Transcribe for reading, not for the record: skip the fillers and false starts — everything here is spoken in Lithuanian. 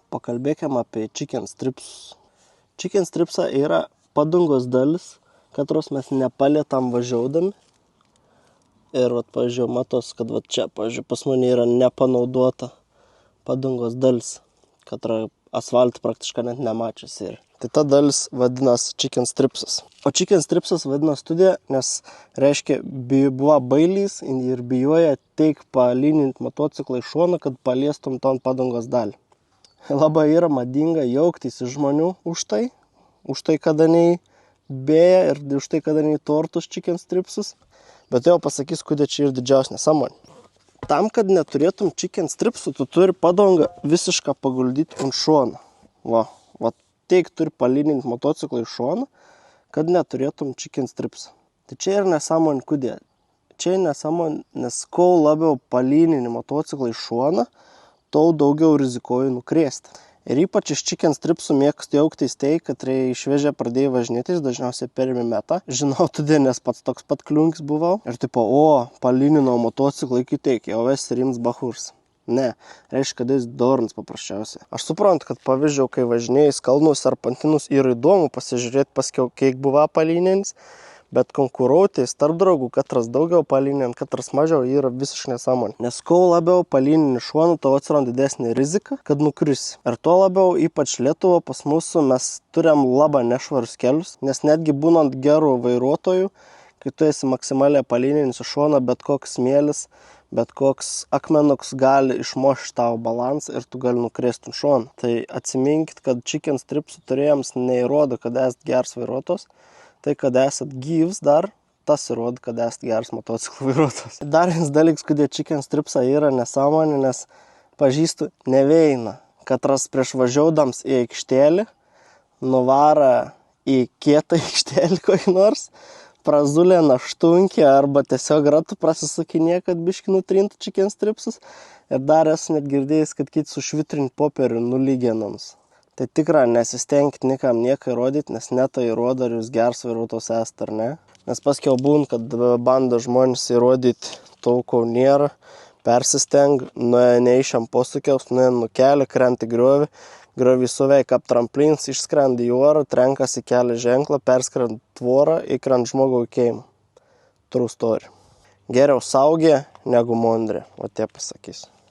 Pakalbėkime apie chicken strips. Chicken stripsa yra padangos dalis, katros mes nepalietam važiaudami. Ir, pavyzdžiui, matos, kad čia, pavyzdžiui, pas mane yra nepanaudota padangos dalis, katrą asfaltą praktiškai net nemačiusi. Tai ta dalis vadinasi chicken stripsas. O chicken stripsas vadinasi studija, nes reiškia, buvo bailys ir bijoja teik palyninti motociklą iš šono, kad paliestum ton padangos dalį. Labai yra madinga jauktis iš žmonių už tai, kada nei bėja ir už tai, kada nei tortus chicken stripsus. Bet jau pasakys, kodėl čia ir didžiausia nesąmonė. Tam, kad neturėtum chicken stripsų, tu turi padangą visišką paguldyti ant šono. Va, teik turi palyninti motociklą iš šono, kad neturėtum chicken stripsą. Tai čia ir nesąmonė kodėl. Čia nesąmonė, nes kuo labiau palynini motociklą iš šono, tol daugiau rizikuoju nukrėsti. Ir ypač iš chicken stripsų mėgstu jauktis tai, kad išvežę pradėjai važinėtis, dažniausiai per metą. Žinau, todėl, nes pats toks pat kliunkis buvau. Ir tipo, palyninau motociklą iki teik, jau esi rims bahurs. Ne, reiškia, kad jis dornas paprasčiausiai. Aš suprantu, kad pavyzdžiui, kai važinėjai kalnus ar pantinus, yra įdomu pasižiūrėti paskiau, kiek buvo palyninis, bet konkuruotis tarp draugų, katras daugiau palynint, katras mažiau, yra visiškai nesąmonė. Nes kuo labiau palynini šonu, tau atsiranda didesnė rizika, kad nukrisi. Ir tuo labiau, ypač Lietuvo pas mūsų, mes turim labai nešvarus kelius, nes netgi būnant gerų vairuotojų, kai tu esi maksimaliai palyninęs šoną, bet koks smėlis, bet koks akmenuks gali išmušti tavo balansą ir tu gali nukrėsti šoną. Tai atsiminkit, kad chicken stripsų turėjams neįrodo, kad esat geras vairuotojas. Tai, kad esat gyvs dar, tas įrodo, kad esat geras motociklų vairuotojas. Dar vienas dalykas, kodėl chicken stripsa yra nesąmonė, nes pažįstu neveina. Katras prieš važiuodams į aikštelį, nuvara į kietą aikštelį kokį nors, prazulė naštunkį arba tiesiog ratų prasisukinė, kad biški nutrintų chicken stripsus. Ir dar esu net girdėjęs, kad kiti su švitriniu popieriu nulyginams. Tai tikrai nesistengit niekam nieką įrodyti, nes netai įrodo, ar jūs geras vairuotojas esate ar ne. Nes paskiau būn, kad bando žmonės įrodyti to, ko nėra, persisteng, nuėjo neišiam posūkiaus, nuėjo nukelį, krenti griovį, griovį suveik ap tramplins, išskrendi į orą, trenkasi kelio ženklą, perskrend tvorą, įkrent žmogų į keimą. True story. Geriau saugė negu mondrė, o tie pasakys.